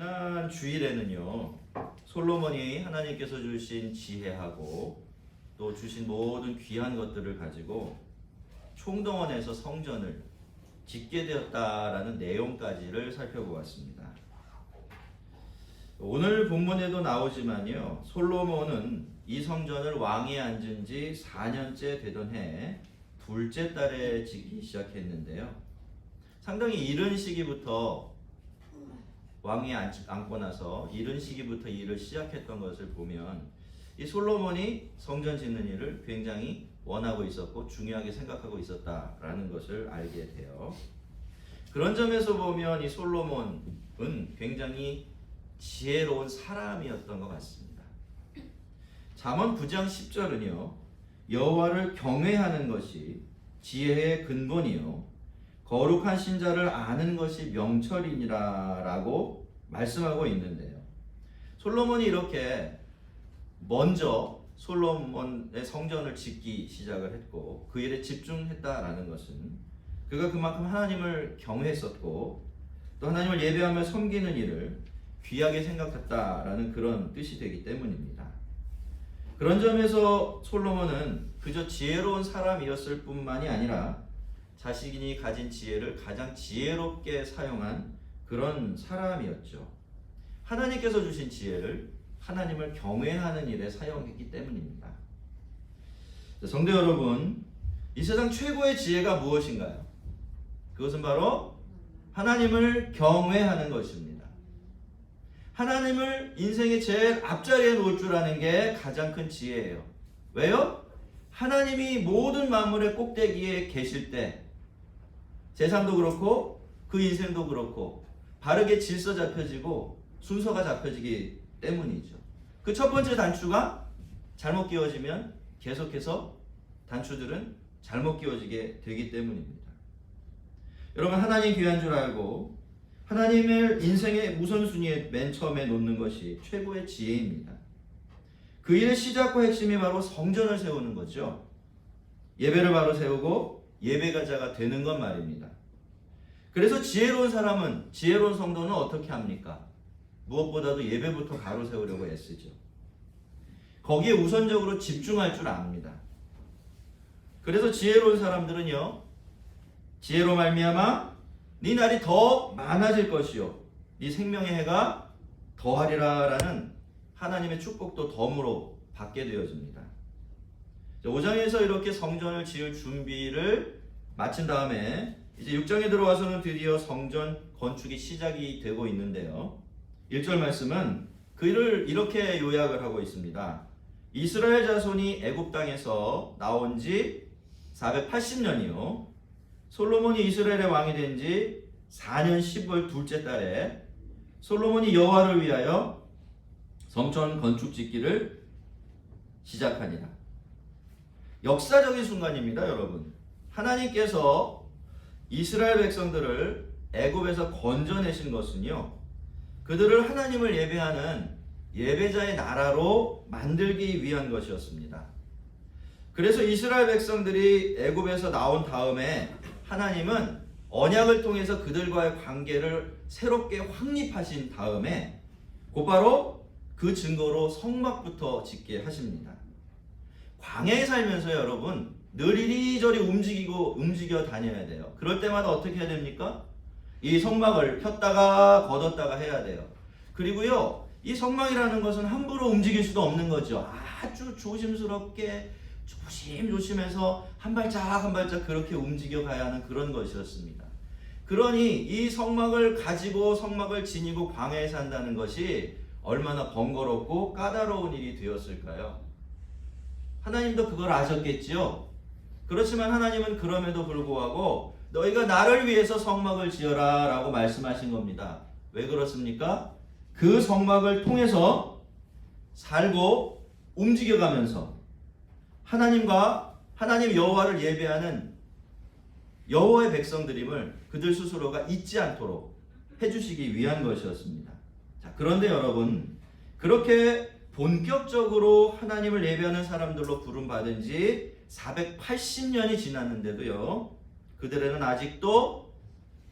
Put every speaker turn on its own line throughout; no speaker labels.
지난 주일에는요, 솔로몬이 하나님께서 주신 지혜하고 또 주신 모든 귀한 것들을 가지고 총동원해서 성전을 짓게 되었다라는 내용까지를 살펴보았습니다. 오늘 본문에도 나오지만요, 솔로몬은 이 성전을 왕이 앉은 지 4년째 되던 해 둘째 달에 짓기 시작했는데요, 상당히 이른 시기부터 왕이 앉고 나서 이른 시기부터 일을 시작했던 것을 보면 이 솔로몬이 성전 짓는 일을 굉장히 원하고 있었고 중요하게 생각하고 있었다라는 것을 알게 돼요. 그런 점에서 보면 이 솔로몬은 굉장히 지혜로운 사람이었던 것 같습니다. 잠언 9장 10절은요, 여호와를 경외하는 것이 지혜의 근본이요 거룩한 신자를 아는 것이 명철이니라 라고 말씀하고 있는데요, 솔로몬이 이렇게 먼저 솔로몬의 성전을 짓기 시작을 했고 그 일에 집중했다라는 것은 그가 그만큼 하나님을 경외했었고 또 하나님을 예배하며 섬기는 일을 귀하게 생각했다라는 그런 뜻이 되기 때문입니다. 그런 점에서 솔로몬은 그저 지혜로운 사람이었을 뿐만이 아니라 자신이 가진 지혜를 가장 지혜롭게 사용한 그런 사람이었죠. 하나님께서 주신 지혜를 하나님을 경외하는 일에 사용했기 때문입니다. 성도 여러분, 이 세상 최고의 지혜가 무엇인가요? 그것은 바로 하나님을 경외하는 것입니다. 하나님을 인생의 제일 앞자리에 놓을 줄 아는 게 가장 큰 지혜예요. 왜요? 하나님이 모든 만물의 꼭대기에 계실 때 세상도 그렇고 그 인생도 그렇고 바르게 질서 잡혀지고 순서가 잡혀지기 때문이죠. 그 첫 번째 단추가 잘못 끼워지면 계속해서 단추들은 잘못 끼워지게 되기 때문입니다. 여러분, 하나님 귀한 줄 알고 하나님을 인생의 우선순위에 맨 처음에 놓는 것이 최고의 지혜입니다. 그 일의 시작과 핵심이 바로 성전을 세우는 거죠. 예배를 바로 세우고 예배가자가 되는 것 말입니다. 그래서 지혜로운 사람은, 지혜로운 성도는 어떻게 합니까? 무엇보다도 예배부터 바로 세우려고 애쓰죠. 거기에 우선적으로 집중할 줄 압니다. 그래서 지혜로운 사람들은요, 지혜로 말미암아 네 날이 더 많아질 것이요 네 생명의 해가 더하리라 라는 하나님의 축복도 덤으로 받게 되어집니다. 5장에서 이렇게 성전을 지을 준비를 마친 다음에 이제 6장에 들어와서는 드디어 성전 건축이 시작이 되고 있는데요, 1절 말씀은 그 일을 이렇게 요약을 하고 있습니다. 이스라엘 자손이 애굽 땅에서 나온 지 480년이요 솔로몬이 이스라엘의 왕이 된 지 4년 10월 둘째 달에 솔로몬이 여호와를 위하여 성전 건축 짓기를 시작하니라. 역사적인 순간입니다, 여러분. 하나님께서 이스라엘 백성들을 애굽에서 건져내신 것은요, 그들을 하나님을 예배하는 예배자의 나라로 만들기 위한 것이었습니다. 그래서 이스라엘 백성들이 애굽에서 나온 다음에 하나님은 언약을 통해서 그들과의 관계를 새롭게 확립하신 다음에 곧바로 그 증거로 성막부터 짓게 하십니다. 광야에 살면서 여러분 늘 이리저리 움직여 다녀야 돼요. 그럴 때마다 어떻게 해야 됩니까? 이 성막을 폈다가 걷었다가 해야 돼요. 그리고요, 이 성막이라는 것은 함부로 움직일 수도 없는 거죠. 아주 조심스럽게 조심해서 한 발짝 한 발짝 그렇게 움직여 가야 하는 그런 것이었습니다. 그러니 이 성막을 가지고 성막을 지니고 광야에 산다는 것이 얼마나 번거롭고 까다로운 일이 되었을까요? 하나님도 그걸 아셨겠지요. 그렇지만 하나님은 그럼에도 불구하고 너희가 나를 위해서 성막을 지어라 라고 말씀하신 겁니다. 왜 그렇습니까? 그 성막을 통해서 살고 움직여가면서 하나님 여호와를 예배하는 여호와의 백성들임을 그들 스스로가 잊지 않도록 해주시기 위한 것이었습니다. 자, 그런데 여러분, 그렇게 본격적으로 하나님을 예배하는 사람들로 부름받은 지 480년이 지났는데도요, 그들에는 아직도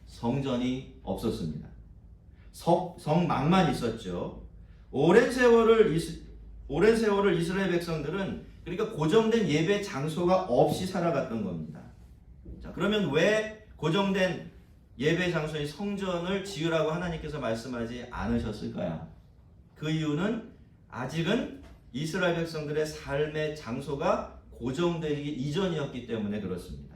성전이 없었습니다. 성막만 있었죠. 오랜 세월을 이스라엘 백성들은 그러니까 고정된 예배 장소가 없이 살아갔던 겁니다. 자, 그러면 왜 고정된 예배 장소인 성전을 지으라고 하나님께서 말씀하지 않으셨을까요? 그 이유는 아직은 이스라엘 백성들의 삶의 장소가 고정되기 이전이었기 때문에 그렇습니다.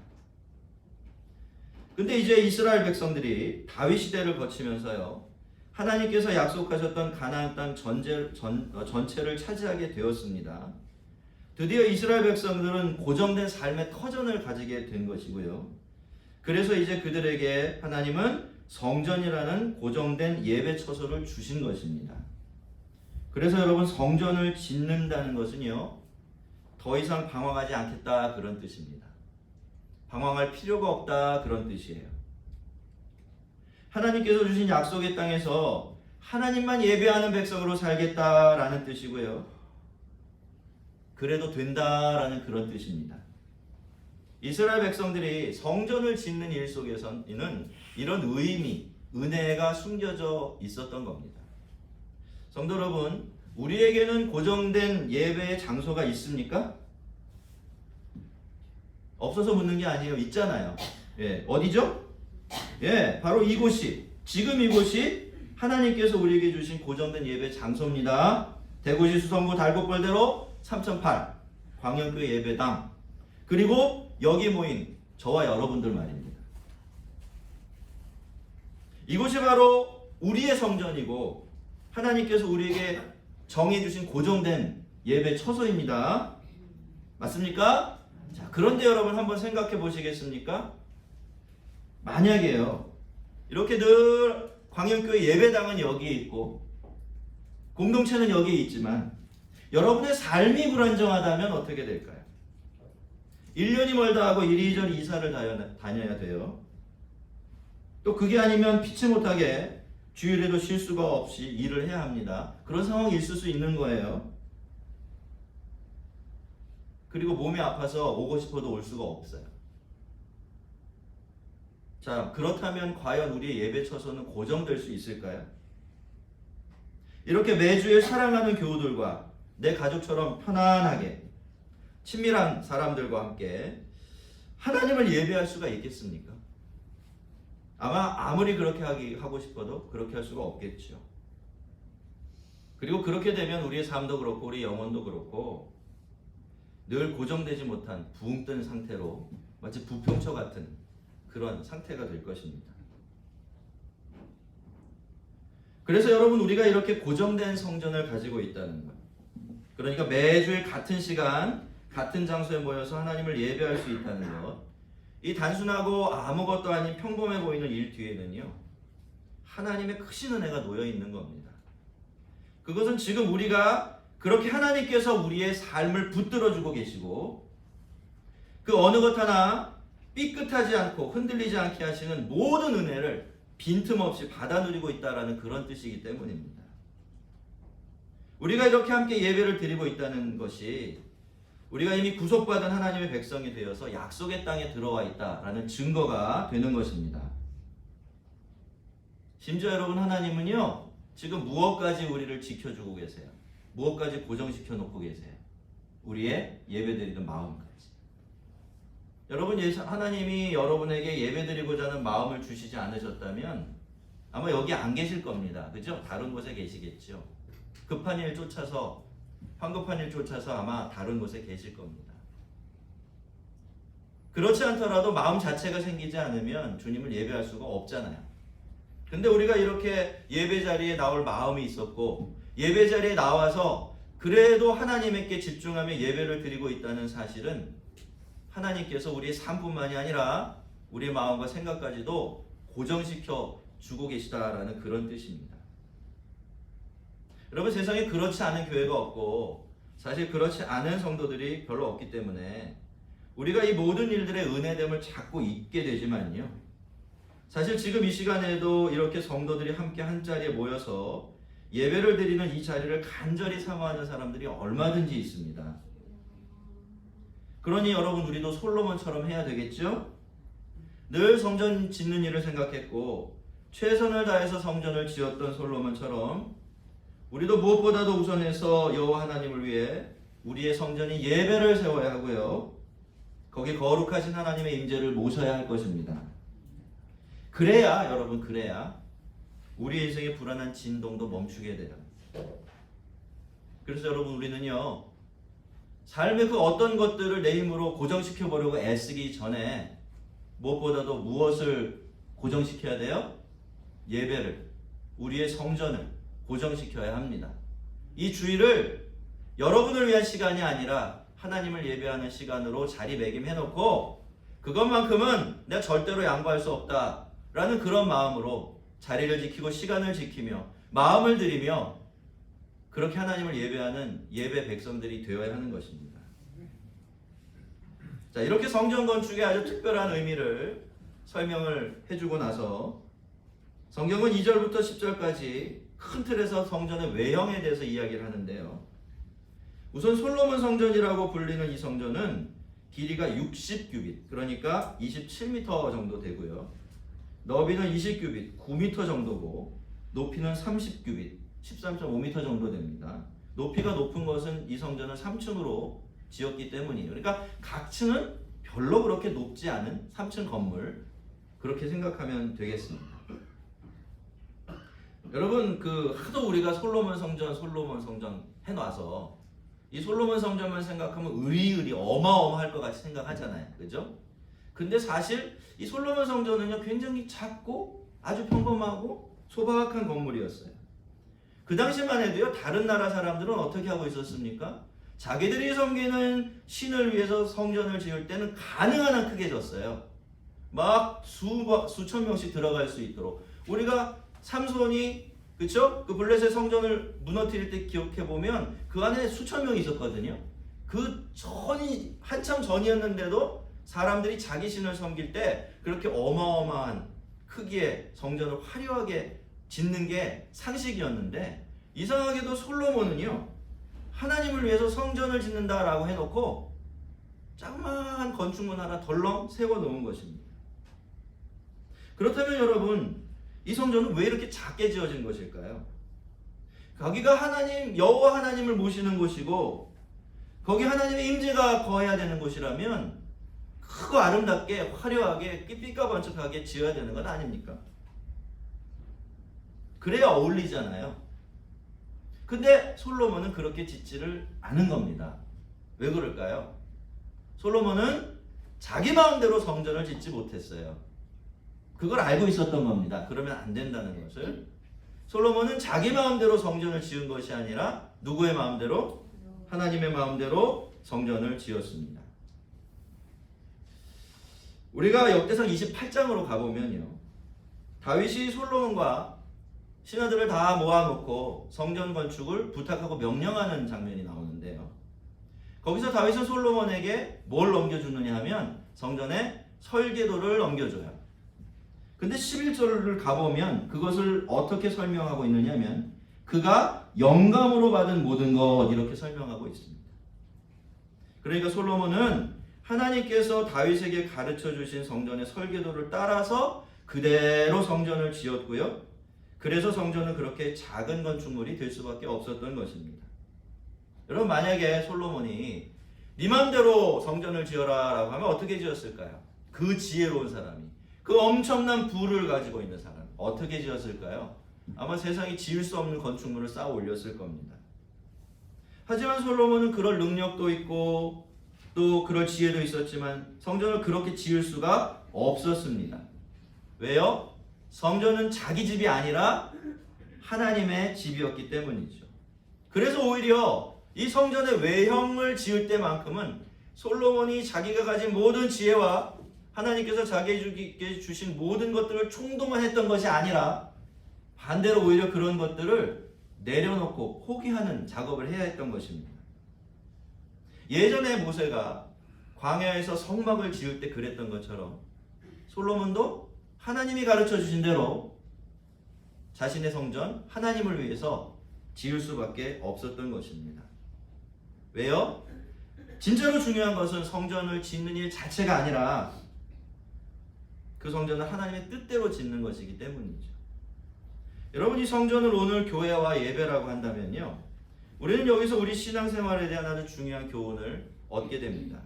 근데 이제 이스라엘 백성들이 다윗 시대를 거치면서요, 하나님께서 약속하셨던 가나안 땅 전체를 차지하게 되었습니다. 드디어 이스라엘 백성들은 고정된 삶의 터전을 가지게 된 것이고요. 그래서 이제 그들에게 하나님은 성전이라는 고정된 예배 처소를 주신 것입니다. 그래서 여러분, 성전을 짓는다는 것은요, 더 이상 방황하지 않겠다 그런 뜻입니다. 방황할 필요가 없다 그런 뜻이에요. 하나님께서 주신 약속의 땅에서 하나님만 예배하는 백성으로 살겠다라는 뜻이고요. 그래도 된다라는 그런 뜻입니다. 이스라엘 백성들이 성전을 짓는 일 속에서는 이런 의미, 은혜가 숨겨져 있었던 겁니다. 성도 여러분, 우리에게는 고정된 예배의 장소가 있습니까? 없어서 묻는 게 아니에요. 있잖아요. 예, 어디죠? 예, 바로 이곳이, 지금 이곳이 하나님께서 우리에게 주신 고정된 예배 장소입니다. 대구시 수성구 달곡벌대로 3008 광영교회 예배당, 그리고 여기 모인 저와 여러분들 말입니다. 이곳이 바로 우리의 성전이고 하나님께서 우리에게 정해주신 고정된 예배 처소입니다. 맞습니까? 자, 그런데 여러분 한번 생각해 보시겠습니까? 만약에요, 이렇게 늘 광영교회 예배당은 여기에 있고 공동체는 여기에 있지만 여러분의 삶이 불안정하다면 어떻게 될까요? 1년이 멀다 하고 이리저리 이사를 다녀야 돼요. 또 그게 아니면 피치 못하게 주일에도 쉴 수가 없이 일을 해야 합니다. 그런 상황이 있을 수 있는 거예요. 그리고 몸이 아파서 오고 싶어도 올 수가 없어요. 자, 그렇다면 과연 우리의 예배 처소는 고정될 수 있을까요? 이렇게 매주에 사랑하는 교우들과 내 가족처럼 편안하게 친밀한 사람들과 함께 하나님을 예배할 수가 있겠습니까? 아마 아무리 그렇게 하고 싶어도 그렇게 할 수가 없겠죠. 그리고 그렇게 되면 우리의 삶도 그렇고 우리 영혼도 그렇고 늘 고정되지 못한 붕 뜬 상태로 마치 부평초 같은 그런 상태가 될 것입니다. 그래서 여러분, 우리가 이렇게 고정된 성전을 가지고 있다는 것, 그러니까 매주일 같은 시간 같은 장소에 모여서 하나님을 예배할 수 있다는 것, 이 단순하고 아무것도 아닌 평범해 보이는 일 뒤에는요, 하나님의 크신 은혜가 놓여 있는 겁니다. 그것은 지금 우리가 그렇게 하나님께서 우리의 삶을 붙들어주고 계시고 그 어느 것 하나 삐끗하지 않고 흔들리지 않게 하시는 모든 은혜를 빈틈없이 받아 누리고 있다는 그런 뜻이기 때문입니다. 우리가 이렇게 함께 예배를 드리고 있다는 것이 우리가 이미 구속받은 하나님의 백성이 되어서 약속의 땅에 들어와 있다라는 증거가 되는 것입니다. 심지어 여러분, 하나님은요, 지금 무엇까지 우리를 지켜주고 계세요? 무엇까지 고정시켜 놓고 계세요? 우리의 예배드리는 마음까지. 여러분, 하나님이 여러분에게 예배드리고자 하는 마음을 주시지 않으셨다면 아마 여기 안 계실 겁니다. 그죠? 다른 곳에 계시겠죠. 급한 일 쫓아서, 황급한 일 쫓아서 아마 다른 곳에 계실 겁니다. 그렇지 않더라도 마음 자체가 생기지 않으면 주님을 예배할 수가 없잖아요. 근데 우리가 이렇게 예배 자리에 나올 마음이 있었고 예배 자리에 나와서 그래도 하나님께 집중하며 예배를 드리고 있다는 사실은 하나님께서 우리의 삶뿐만이 아니라 우리의 마음과 생각까지도 고정시켜 주고 계시다라는 그런 뜻입니다. 여러분, 세상에 그렇지 않은 교회가 없고 사실 그렇지 않은 성도들이 별로 없기 때문에 우리가 이 모든 일들의 은혜됨을 찾고 있게 되지만요, 사실 지금 이 시간에도 이렇게 성도들이 함께 한 자리에 모여서 예배를 드리는 이 자리를 간절히 사모하는 사람들이 얼마든지 있습니다. 그러니 여러분, 우리도 솔로몬처럼 해야 되겠죠? 늘 성전 짓는 일을 생각했고 최선을 다해서 성전을 지었던 솔로몬처럼 우리도 무엇보다도 우선해서 여호와 하나님을 위해 우리의 성전이 예배를 세워야 하고요. 거기 거룩하신 하나님의 임재를 모셔야 할 것입니다. 그래야 여러분, 그래야 우리 인생의 불안한 진동도 멈추게 돼요. 그래서 여러분, 우리는요, 삶의 그 어떤 것들을 내 힘으로 고정시켜 보려고 애쓰기 전에 무엇보다도 무엇을 고정시켜야 돼요? 예배를, 우리의 성전을 고정시켜야 합니다. 이 주일을 여러분을 위한 시간이 아니라 하나님을 예배하는 시간으로 자리매김해놓고 그것만큼은 내가 절대로 양보할 수 없다라는 그런 마음으로 자리를 지키고 시간을 지키며 마음을 들이며 그렇게 하나님을 예배하는 예배 백성들이 되어야 하는 것입니다. 자, 이렇게 성전 건축의 아주 특별한 의미를 설명을 해주고 나서 성경은 2절부터 10절까지 큰 틀에서 성전의 외형에 대해서 이야기를 하는데요. 우선 솔로몬 성전이라고 불리는 이 성전은 길이가 60규빗, 그러니까 27m 정도 되고요. 너비는 20규빗, 9m 정도고 높이는 30규빗, 13.5m 정도 됩니다. 높이가 높은 것은 이 성전을 3층으로 지었기 때문이에요. 그러니까 각 층은 별로 그렇게 높지 않은 3층 건물, 그렇게 생각하면 되겠습니다. 여러분, 하도 우리가 솔로몬 성전 해놔서 이 솔로몬 성전만 생각하면 의리의리 어마어마할 것 같이 생각하잖아요. 그죠? 근데 사실 이 솔로몬 성전은요, 굉장히 작고 아주 평범하고 소박한 건물이었어요. 그 당시만 해도요, 다른 나라 사람들은 어떻게 하고 있었습니까? 자기들이 섬기는 신을 위해서 성전을 지을 때는 가능한 한 크게 졌어요. 막 수천 명씩 들어갈 수 있도록. 우리가 삼손이, 그쵸? 그 블레셋 성전을 무너뜨릴 때 기억해 보면 그 안에 수천 명이 있었거든요. 한참 전이었는데도 사람들이 자기 신을 섬길 때 그렇게 어마어마한 크기의 성전을 화려하게 짓는 게 상식이었는데, 이상하게도 솔로몬은요, 하나님을 위해서 성전을 짓는다라고 해놓고 조그마한 건축물 하나 덜렁 세워놓은 것입니다. 그렇다면 여러분, 이 성전은 왜 이렇게 작게 지어진 것일까요? 거기가 여호와 하나님을 모시는 곳이고 거기 하나님의 임재가 거해야 되는 곳이라면 크고 아름답게 화려하게 삐까번쩍하게 지어야 되는 건 아닙니까? 그래야 어울리잖아요. 근데 솔로몬은 그렇게 짓지를 않은 겁니다. 왜 그럴까요? 솔로몬은 자기 마음대로 성전을 짓지 못했어요. 그걸 알고 있었던 겁니다. 그러면 안 된다는 것을. 솔로몬은 자기 마음대로 성전을 지은 것이 아니라 누구의 마음대로? 하나님의 마음대로 성전을 지었습니다. 우리가 역대상 28장으로 가보면요, 다윗이 솔로몬과 신하들을 다 모아놓고 성전 건축을 부탁하고 명령하는 장면이 나오는데요. 거기서 다윗은 솔로몬에게 뭘 넘겨주느냐 하면 성전의 설계도를 넘겨줘요. 근데 11절을 가보면 그것을 어떻게 설명하고 있느냐 하면 그가 영감으로 받은 모든 것, 이렇게 설명하고 있습니다. 그러니까 솔로몬은 하나님께서 다윗에게 가르쳐 주신 성전의 설계도를 따라서 그대로 성전을 지었고요. 그래서 성전은 그렇게 작은 건축물이 될 수밖에 없었던 것입니다. 여러분, 만약에 솔로몬이 네 맘대로 성전을 지어라 라고 하면 어떻게 지었을까요? 그 지혜로운 사람이, 그 엄청난 부를 가지고 있는 사람, 어떻게 지었을까요? 아마 세상에 지을 수 없는 건축물을 쌓아 올렸을 겁니다. 하지만 솔로몬은 그럴 능력도 있고 또 그럴 지혜도 있었지만 성전을 그렇게 지을 수가 없었습니다. 왜요? 성전은 자기 집이 아니라 하나님의 집이었기 때문이죠. 그래서 오히려 이 성전의 외형을 지을 때만큼은 솔로몬이 자기가 가진 모든 지혜와 하나님께서 자기에게 주신 모든 것들을 총동원했던 것이 아니라 반대로 오히려 그런 것들을 내려놓고 포기하는 작업을 해야 했던 것입니다. 예전에 모세가 광야에서 성막을 지을 때 그랬던 것처럼 솔로몬도 하나님이 가르쳐 주신 대로 자신의 성전, 하나님을 위해서 지을 수밖에 없었던 것입니다. 왜요? 진짜로 중요한 것은 성전을 짓는 일 자체가 아니라 그 성전을 하나님의 뜻대로 짓는 것이기 때문이죠. 여러분, 이 성전을 오늘 교회와 예배라고 한다면요, 우리는 여기서 우리 신앙생활에 대한 아주 중요한 교훈을 얻게 됩니다.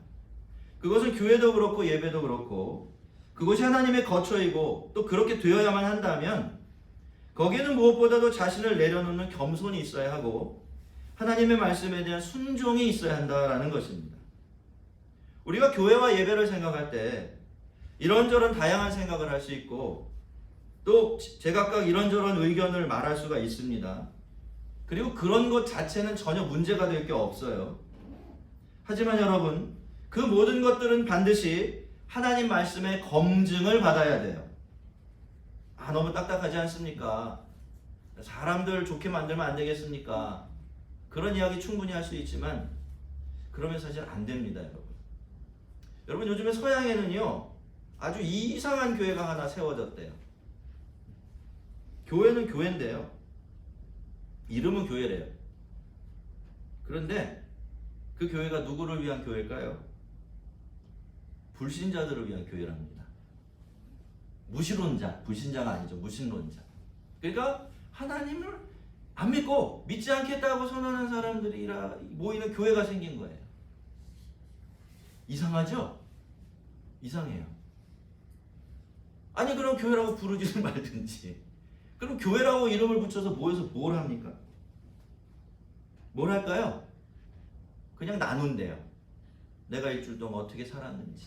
그것은 교회도 그렇고 예배도 그렇고 그것이 하나님의 거처이고 또 그렇게 되어야만 한다면 거기에는 무엇보다도 자신을 내려놓는 겸손이 있어야 하고 하나님의 말씀에 대한 순종이 있어야 한다라는 것입니다. 우리가 교회와 예배를 생각할 때 이런저런 다양한 생각을 할 수 있고 또 제각각 이런저런 의견을 말할 수가 있습니다. 그리고 그런 것 자체는 전혀 문제가 될 게 없어요. 하지만 여러분, 그 모든 것들은 반드시 하나님 말씀의 검증을 받아야 돼요. 너무 딱딱하지 않습니까? 사람들 좋게 만들면 안 되겠습니까? 그런 이야기 충분히 할 수 있지만 그러면 사실 안 됩니다, 여러분. 여러분, 요즘에 서양에는요 아주 이상한 교회가 하나 세워졌대요. 교회는 교회인데요, 이름은 교회래요. 그런데 그 교회가 누구를 위한 교회일까요? 불신자들을 위한 교회랍니다. 무신론자, 불신자가 아니죠. 무신론자. 그러니까 하나님을 안 믿고 믿지 않겠다고 선언한 사람들이 모이는 교회가 생긴 거예요. 이상하죠? 이상해요. 아니, 그럼 교회라고 부르지를 말든지. 그럼 교회라고 이름을 붙여서 모여서 뭘 합니까? 뭘 할까요? 그냥 나눈대요. 내가 일주일 동안 어떻게 살았는지,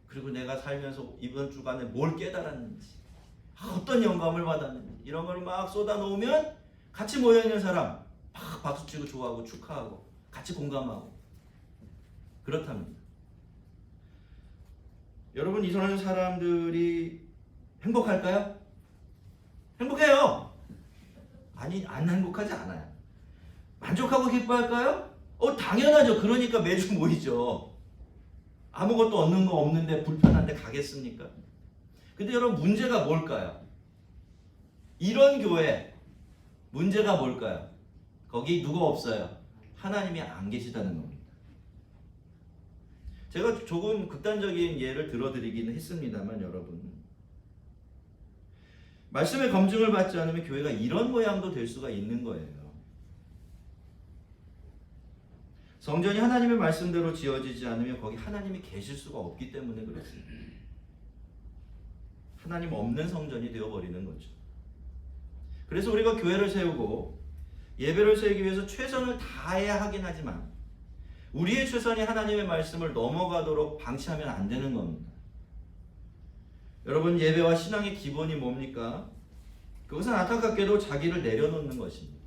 그리고 내가 살면서 이번 주간에 뭘 깨달았는지, 어떤 영감을 받았는지, 이런 걸 막 쏟아놓으면 같이 모여있는 사람 막 박수치고 좋아하고 축하하고 같이 공감하고 그렇답니다. 여러분, 이런 사람들이 행복할까요? 행복해요. 아니, 안 행복하지 않아요. 만족하고 기뻐할까요? 당연하죠. 그러니까 매주 모이죠. 아무것도 얻는 거 없는데 불편한데 가겠습니까? 근데 여러분, 문제가 뭘까요? 이런 교회 문제가 뭘까요? 거기 누가 없어요? 하나님이 안 계시다는 겁니다. 제가 조금 극단적인 예를 들어드리기는 했습니다만 여러분, 말씀의 검증을 받지 않으면 교회가 이런 모양도 될 수가 있는 거예요. 성전이 하나님의 말씀대로 지어지지 않으면 거기 하나님이 계실 수가 없기 때문에 그렇습니다. 하나님 없는 성전이 되어버리는 거죠. 그래서 우리가 교회를 세우고 예배를 세우기 위해서 최선을 다해야 하긴 하지만 우리의 최선이 하나님의 말씀을 넘어가도록 방치하면 안 되는 겁니다. 여러분, 예배와 신앙의 기본이 뭡니까? 그것은 안타깝게도 자기를 내려놓는 것입니다.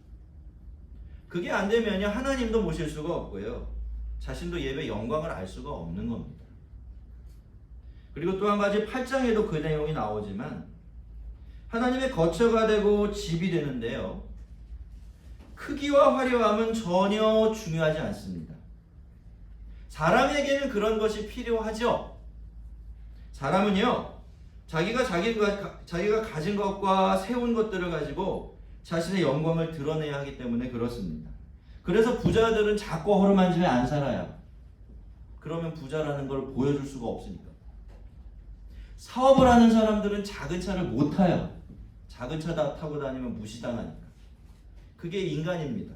그게 안 되면요, 하나님도 모실 수가 없고요, 자신도 예배 영광을 알 수가 없는 겁니다. 그리고 또 한 가지 8장에도 그 내용이 나오지만 하나님의 거처가 되고 집이 되는데요, 크기와 화려함은 전혀 중요하지 않습니다. 사람에게는 그런 것이 필요하죠. 사람은요, 자기가 가진 것과 세운 것들을 가지고 자신의 영광을 드러내야 하기 때문에 그렇습니다. 그래서 부자들은 작고 허름한 집에 안 살아요. 그러면 부자라는 걸 보여줄 수가 없으니까. 사업을 하는 사람들은 작은 차를 못 타요. 작은 차 타고 다니면 무시당하니까. 그게 인간입니다.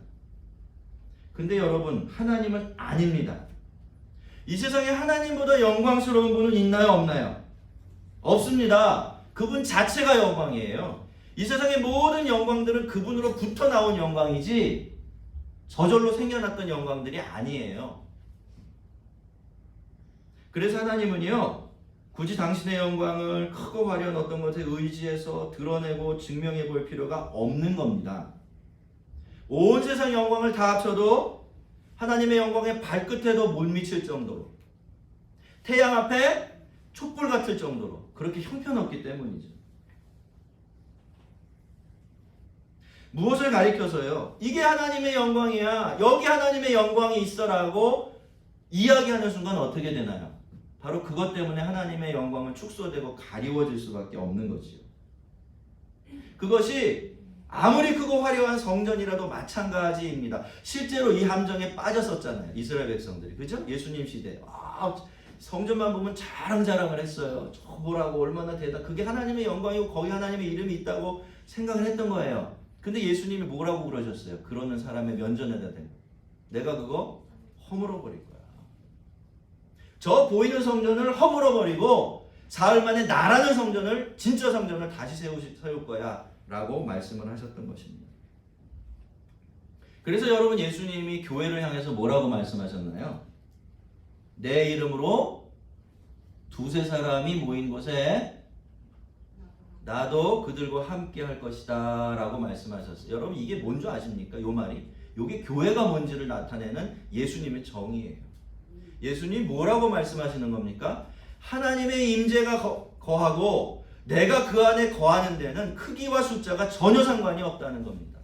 근데 여러분, 하나님은 아닙니다. 이 세상에 하나님보다 영광스러운 분은 있나요, 없나요? 없습니다. 그분 자체가 영광이에요. 이 세상의 모든 영광들은 그분으로부터 나온 영광이지 저절로 생겨났던 영광들이 아니에요. 그래서 하나님은요, 굳이 당신의 영광을 크고 화려한 어떤 것에 의지해서 드러내고 증명해 볼 필요가 없는 겁니다. 온 세상 영광을 다 합쳐도 하나님의 영광의 발끝에도 못 미칠 정도로, 태양 앞에 촛불 같을 정도로 그렇게 형편없기 때문이죠. 무엇을 가리켜서요, 이게 하나님의 영광이야, 여기 하나님의 영광이 있어라고 이야기하는 순간 어떻게 되나요? 바로 그것 때문에 하나님의 영광은 축소되고 가리워질 수밖에 없는 거지요. 그것이 아무리 크고 화려한 성전이라도 마찬가지입니다. 실제로 이 함정에 빠졌었잖아요, 이스라엘 백성들이. 그죠? 예수님 시대에. 성전만 보면 자랑자랑을 했어요. 저 보라고 얼마나 그게 하나님의 영광이고 거기 하나님의 이름이 있다고 생각을 했던 거예요. 근데 예수님이 뭐라고 그러셨어요? 그러는 사람의 면전에다 대고 내가 그거 허물어 버릴 거야. 저 보이는 성전을 허물어 버리고 사흘 만에 나라는 성전을, 진짜 성전을 다시 세울 거야 라고 말씀을 하셨던 것입니다. 그래서 여러분, 예수님이 교회를 향해서 뭐라고 말씀하셨나요? 내 이름으로 두세 사람이 모인 곳에 나도 그들과 함께 할 것이다 라고 말씀하셨어요. 여러분, 이게 뭔 줄 아십니까? 요 말이 이게 교회가 뭔지를 나타내는 예수님의 정의예요. 예수님 뭐라고 말씀하시는 겁니까? 하나님의 임재가 거하고 내가 그 안에 거하는 데는 크기와 숫자가 전혀 상관이 없다는 겁니다.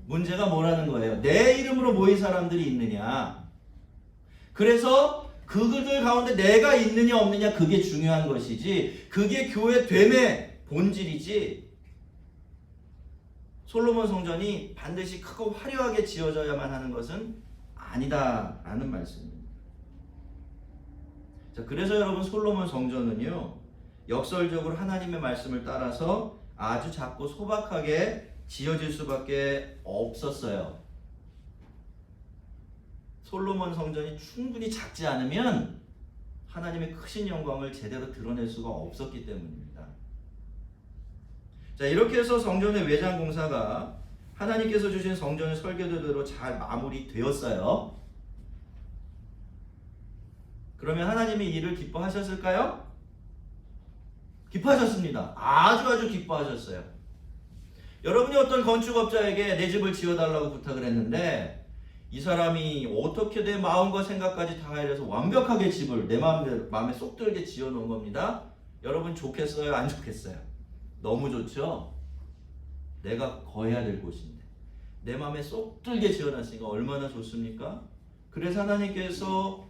문제가 뭐라는 거예요? 내 이름으로 모인 사람들이 있느냐. 그래서 그들 가운데 내가 있느냐 없느냐, 그게 중요한 것이지, 그게 교회 됨의 본질이지, 솔로몬 성전이 반드시 크고 화려하게 지어져야만 하는 것은 아니다라는 말씀입니다. 자, 그래서 여러분, 솔로몬 성전은요, 역설적으로 하나님의 말씀을 따라서 아주 작고 소박하게 지어질 수밖에 없었어요. 솔로몬 성전이 충분히 작지 않으면 하나님의 크신 영광을 제대로 드러낼 수가 없었기 때문입니다. 자, 이렇게 해서 성전의 외장 공사가 하나님께서 주신 성전의 설계도대로 잘 마무리되었어요. 그러면 하나님이 이를 기뻐하셨을까요? 기뻐하셨습니다. 아주 기뻐하셨어요. 여러분이 어떤 건축업자에게 내 집을 지어달라고 부탁을 했는데 이 사람이 어떻게 내 마음과 생각까지 다 해서 완벽하게 집을 내 마음에 쏙 들게 지어놓은 겁니다. 여러분, 좋겠어요? 안 좋겠어요? 너무 좋죠? 내가 거해야 될 곳인데 내 마음에 쏙 들게 지어놨으니까 얼마나 좋습니까? 그래서 하나님께서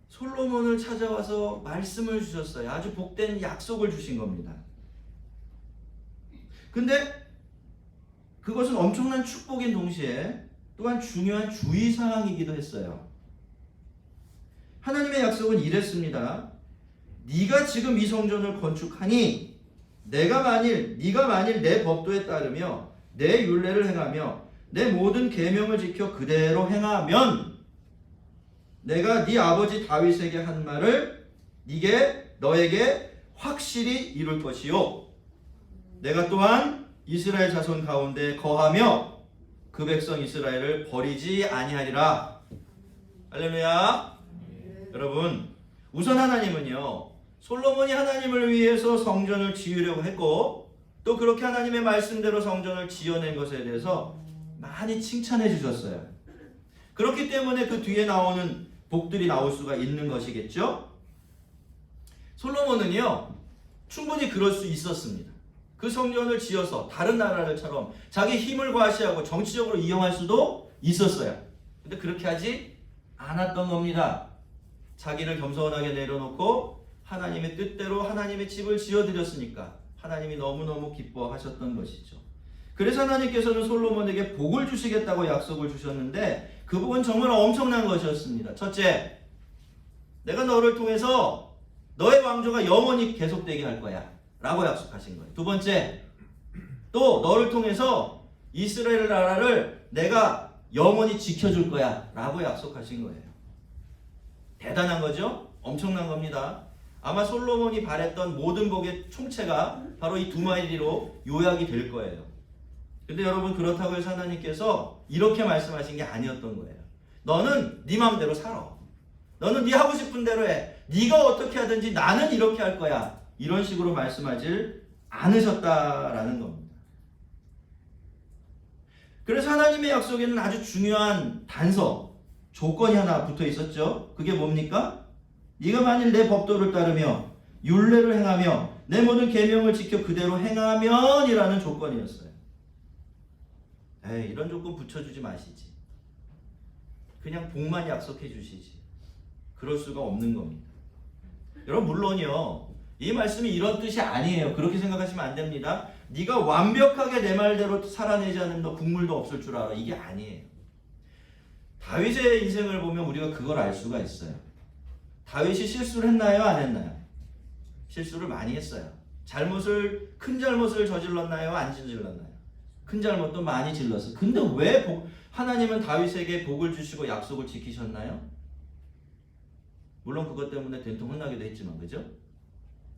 솔로몬을 찾아와서 말씀을 주셨어요. 아주 복된 약속을 주신 겁니다. 근데 그것은 엄청난 축복인 동시에 또한 중요한 주의사항이기도 했어요. 하나님의 약속은 이랬습니다. 네가 지금 이 성전을 건축하니 네가 만일 내 법도에 따르며 내 율례를 행하며 내 모든 계명을 지켜 그대로 행하면 내가 네 아버지 다윗에게 한 말을 너에게 확실히 이룰 것이요 내가 또한 이스라엘 자손 가운데 거하며 그 백성 이스라엘을 버리지 아니하리라. 할렐루야. 여러분, 우선 하나님은요, 솔로몬이 하나님을 위해서 성전을 지으려고 했고 또 그렇게 하나님의 말씀대로 성전을 지어낸 것에 대해서 많이 칭찬해 주셨어요. 그렇기 때문에 그 뒤에 나오는 복들이 나올 수가 있는 것이겠죠. 솔로몬은요, 충분히 그럴 수 있었습니다. 그 성전을 지어서 다른 나라들처럼 자기 힘을 과시하고 정치적으로 이용할 수도 있었어요. 근데 그렇게 하지 않았던 겁니다. 자기를 겸손하게 내려놓고 하나님의 뜻대로 하나님의 집을 지어드렸으니까 하나님이 너무너무 기뻐하셨던 것이죠. 그래서 하나님께서는 솔로몬에게 복을 주시겠다고 약속을 주셨는데 그 복은 정말 엄청난 것이었습니다. 첫째, 내가 너를 통해서 너의 왕조가 영원히 계속되게 할 거야 라고 약속하신 거예요. 두 번째, 또 너를 통해서 이스라엘 나라를 내가 영원히 지켜줄 거야 라고 약속하신 거예요. 대단한 거죠? 엄청난 겁니다. 아마 솔로몬이 바랬던 모든 복의 총체가 바로 이 두 마디로 요약이 될 거예요. 근데 여러분, 그렇다고 해서 하나님께서 이렇게 말씀하신 게 아니었던 거예요. 너는 네 마음대로 살아. 너는 네 하고 싶은 대로 해. 네가 어떻게 하든지 나는 이렇게 할 거야. 이런 식으로 말씀하질 않으셨다라는 겁니다. 그래서 하나님의 약속에는 아주 중요한 단서, 조건이 하나 붙어 있었죠. 그게 뭡니까? 네가 만일 내 법도를 따르며 율례를 행하며 내 모든 계명을 지켜 그대로 행하면 이라는 조건이었어요. 이런 조건 붙여주지 마시지. 그냥 복만 약속해 주시지. 그럴 수가 없는 겁니다. 여러분, 물론요, 이 말씀이 이런 뜻이 아니에요. 그렇게 생각하시면 안 됩니다. 네가 완벽하게 내 말대로 살아내지 않으면 너 국물도 없을 줄 알아. 이게 아니에요. 다윗의 인생을 보면 우리가 그걸 알 수가 있어요. 다윗이 실수를 했나요? 안 했나요? 실수를 많이 했어요. 큰 잘못을 저질렀나요? 안 저질렀나요? 큰 잘못도 많이 질렀어요. 근데 왜 하나님은 다윗에게 복을 주시고 약속을 지키셨나요? 물론 그것 때문에 된통 혼나기도 했지만, 그죠?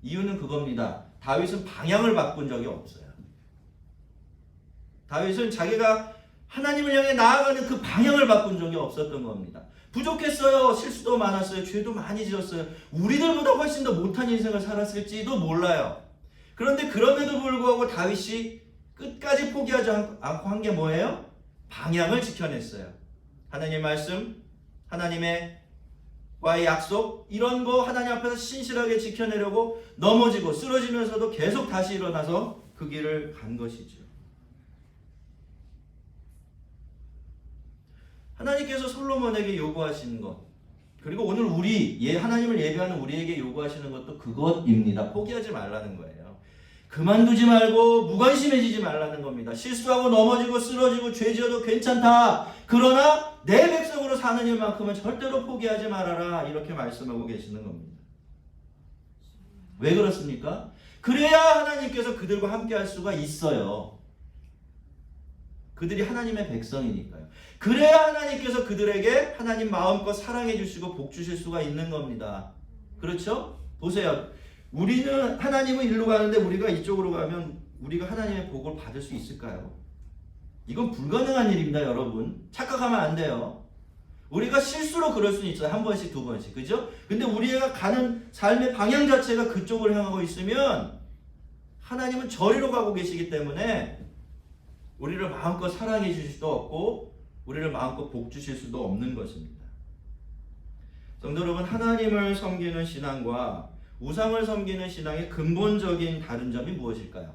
이유는 그겁니다. 다윗은 방향을 바꾼 적이 없어요. 다윗은 자기가 하나님을 향해 나아가는 그 방향을 바꾼 적이 없었던 겁니다. 부족했어요. 실수도 많았어요. 죄도 많이 지었어요. 우리들보다 훨씬 더 못한 인생을 살았을지도 몰라요. 그런데 그럼에도 불구하고 다윗이 끝까지 포기하지 않고 한 게 뭐예요? 방향을 지켜냈어요. 하나님의 말씀, 하나님의 와의 약속, 이런 거 하나님 앞에서 신실하게 지켜내려고 넘어지고 쓰러지면서도 계속 다시 일어나서 그 길을 간 것이죠. 하나님께서 솔로몬에게 요구하시는 것, 그리고 오늘 하나님을 예배하는 우리에게 요구하시는 것도 그것입니다. 포기하지 말라는 거예요. 그만두지 말고 무관심해지지 말라는 겁니다. 실수하고 넘어지고 쓰러지고 죄 지어도 괜찮다. 그러나 내 백성으로 사는 일만큼은 절대로 포기하지 말아라. 이렇게 말씀하고 계시는 겁니다. 왜 그렇습니까? 그래야 하나님께서 그들과 함께 할 수가 있어요. 그들이 하나님의 백성이니까요. 그래야 하나님께서 그들에게 하나님 마음껏 사랑해 주시고 복 주실 수가 있는 겁니다. 그렇죠? 보세요. 하나님은 일로 가는데 우리가 이쪽으로 가면 우리가 하나님의 복을 받을 수 있을까요? 이건 불가능한 일입니다, 여러분. 착각하면 안 돼요. 우리가 실수로 그럴 수는 있어요. 한 번씩, 두 번씩. 그죠? 근데 우리가 가는 삶의 방향 자체가 그쪽을 향하고 있으면 하나님은 저리로 가고 계시기 때문에 우리를 마음껏 사랑해 주실 수도 없고 우리를 마음껏 복 주실 수도 없는 것입니다. 성도 여러분, 하나님을 섬기는 신앙과 우상을 섬기는 신앙의 근본적인 다른 점이 무엇일까요?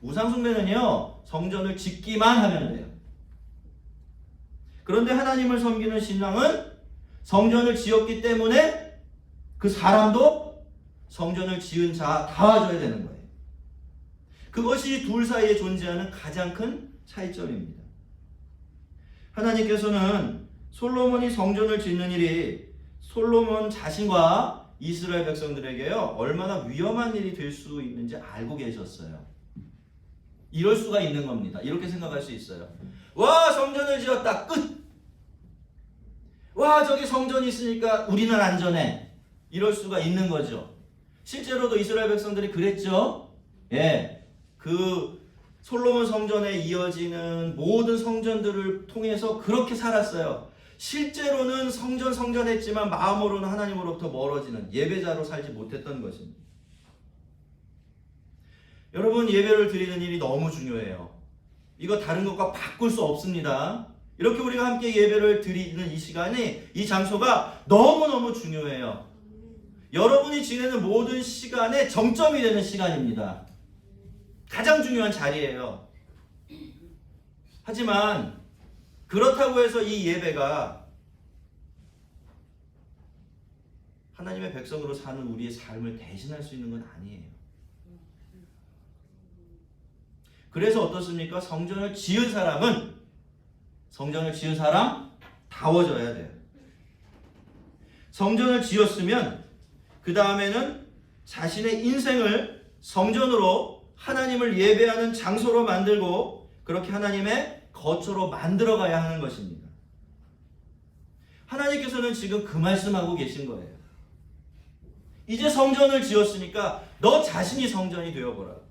우상 숭배는요, 성전을 짓기만 하면 돼요. 그런데 하나님을 섬기는 신앙은 성전을 지었기 때문에 그 사람도 성전을 지은 자 도와줘야 되는 거예요. 그것이 둘 사이에 존재하는 가장 큰 차이점입니다. 하나님께서는 솔로몬이 성전을 짓는 일이 솔로몬 자신과 이스라엘 백성들에게요, 얼마나 위험한 일이 될 수 있는지 알고 계셨어요. 이럴 수가 있는 겁니다. 이렇게 생각할 수 있어요. 와, 성전을 지었다. 끝. 와, 저기 성전이 있으니까 우리는 안전해. 이럴 수가 있는 거죠. 실제로도 이스라엘 백성들이 그랬죠. 예, 그 솔로몬 성전에 이어지는 모든 성전들을 통해서 그렇게 살았어요. 실제로는 성전했지만 마음으로는 하나님으로부터 멀어지는 예배자로 살지 못했던 것입니다. 여러분, 예배를 드리는 일이 너무 중요해요. 이거 다른 것과 바꿀 수 없습니다. 이렇게 우리가 함께 예배를 드리는 이 시간이, 이 장소가 너무너무 중요해요. 여러분이 지내는 모든 시간의 정점이 되는 시간입니다. 가장 중요한 자리예요. 하지만 그렇다고 해서 이 예배가 하나님의 백성으로 사는 우리의 삶을 대신할 수 있는 건 아니에요. 그래서 어떻습니까? 성전을 지은 사람은 성전을 지은 사람다워져야 돼요. 성전을 지었으면 그 다음에는 자신의 인생을 성전으로 하나님을 예배하는 장소로 만들고 그렇게 하나님의 거처로 만들어 가야 하는 것입니다. 하나님께서는 지금 그 말씀하고 계신 거예요. 이제 성전을 지었으니까 너 자신이 성전이 되어보라고.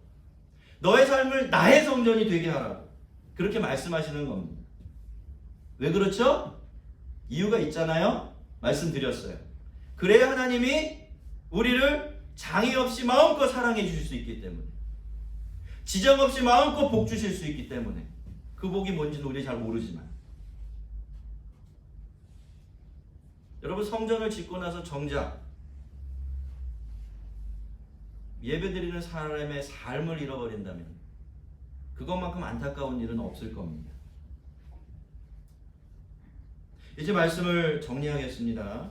너의 삶을 나의 성전이 되게 하라고. 그렇게 말씀하시는 겁니다. 왜 그렇죠? 이유가 있잖아요. 말씀드렸어요. 그래야 하나님이 우리를 장애 없이 마음껏 사랑해 주실 수 있기 때문에, 지장 없이 마음껏 복 주실 수 있기 때문에, 그 복이 뭔지는 우리 잘 모르지만, 여러분, 성전을 짓고 나서 정작 예배드리는 사람의 삶을 잃어버린다면 그것만큼 안타까운 일은 없을 겁니다. 이제 말씀을 정리하겠습니다.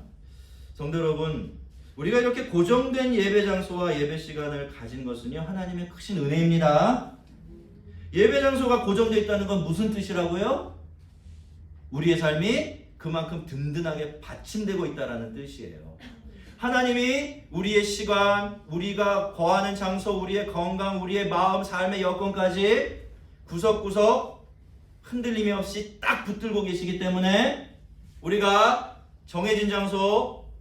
성도 여러분, 우리가 이렇게 고정된 예배 장소와 예배 시간을 가진 것은요, 하나님의 크신 은혜입니다. 예배 장소가 고정되어 있다는 건 무슨 뜻이라고요? 우리의 삶이 그만큼 든든하게 받침되고 있다는 뜻이에요. 하나님이 우리의 시간, 우리가 거하는 장소, 우리의 건강, 우리의 마음, 삶의 여건까지 구석구석 흔들림이 없이 딱 붙들고 계시기 때문에 우리가 정해진 장소,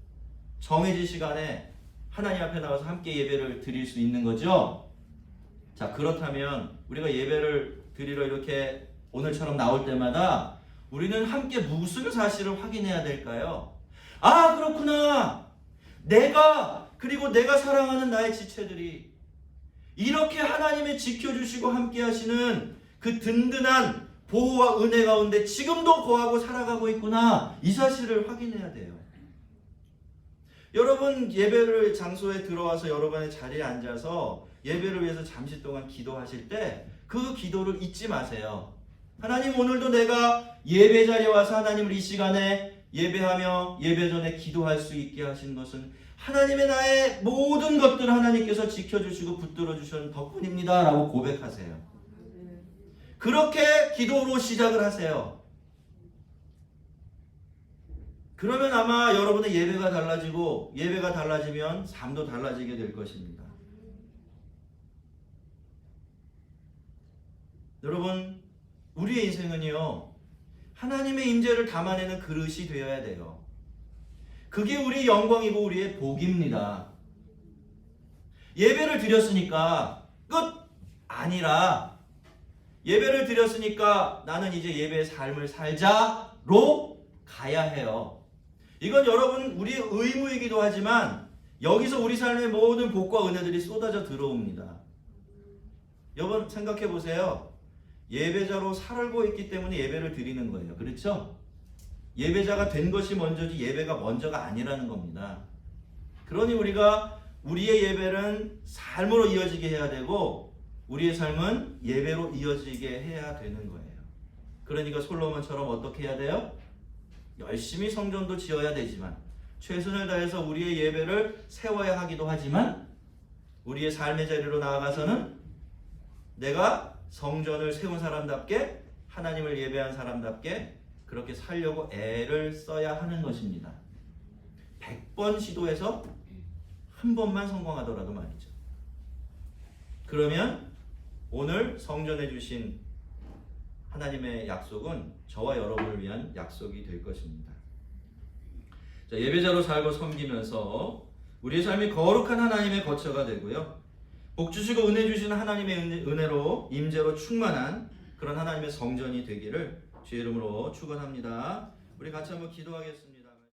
정해진 시간에 하나님 앞에 나가서 함께 예배를 드릴 수 있는 거죠. 자, 그렇다면 우리가 예배를 드리러 이렇게 오늘처럼 나올 때마다 우리는 함께 무슨 사실을 확인해야 될까요? 아, 그렇구나. 그리고 내가 사랑하는 나의 지체들이 이렇게 하나님의 지켜주시고 함께 하시는 그 든든한 보호와 은혜 가운데 지금도 거하고 살아가고 있구나. 이 사실을 확인해야 돼요. 여러분, 예배를 장소에 들어와서 여러분의 자리에 앉아서 예배를 위해서 잠시 동안 기도하실 때 그 기도를 잊지 마세요. 하나님, 오늘도 내가 예배 자리에 와서 하나님을 이 시간에 예배하며 예배 전에 기도할 수 있게 하신 것은 하나님의 나의 모든 것들을 하나님께서 지켜주시고 붙들어 주신 덕분입니다 라고 고백하세요. 그렇게 기도로 시작을 하세요. 그러면 아마 여러분의 예배가 달라지고, 예배가 달라지면 삶도 달라지게 될 것입니다. 여러분, 우리의 인생은요, 하나님의 임재를 담아내는 그릇이 되어야 돼요. 그게 우리의 영광이고 우리의 복입니다. 예배를 드렸으니까 끝! 아니라 예배를 드렸으니까 나는 이제 예배의 삶을 살자로 가야 해요. 이건 여러분 우리의 의무이기도 하지만 여기서 우리 삶의 모든 복과 은혜들이 쏟아져 들어옵니다. 여러분 생각해 보세요. 예배자로 살고 있기 때문에 예배를 드리는 거예요. 그렇죠? 예배자가 된 것이 먼저지 예배가 먼저가 아니라는 겁니다. 그러니 우리가 우리의 예배는 삶으로 이어지게 해야 되고 우리의 삶은 예배로 이어지게 해야 되는 거예요. 그러니까 솔로몬처럼 어떻게 해야 돼요? 열심히 성전도 지어야 되지만 최선을 다해서 우리의 예배를 세워야 하기도 하지만 우리의 삶의 자리로 나아가서는 내가 성전을 세운 사람답게 하나님을 예배한 사람답게 그렇게 살려고 애를 써야 하는 것입니다. 100번 시도해서 한 번만 성공하더라도 말이죠. 그러면 오늘 성전해 주신 하나님의 약속은 저와 여러분을 위한 약속이 될 것입니다. 자, 예배자로 살고 섬기면서 우리의 삶이 거룩한 하나님의 거처가 되고요. 복 주시고 은혜 주시는 하나님의 은혜로 임재로 충만한 그런 하나님의 성전이 되기를 주의 이름으로 축원합니다. 우리 같이 한번 기도하겠습니다.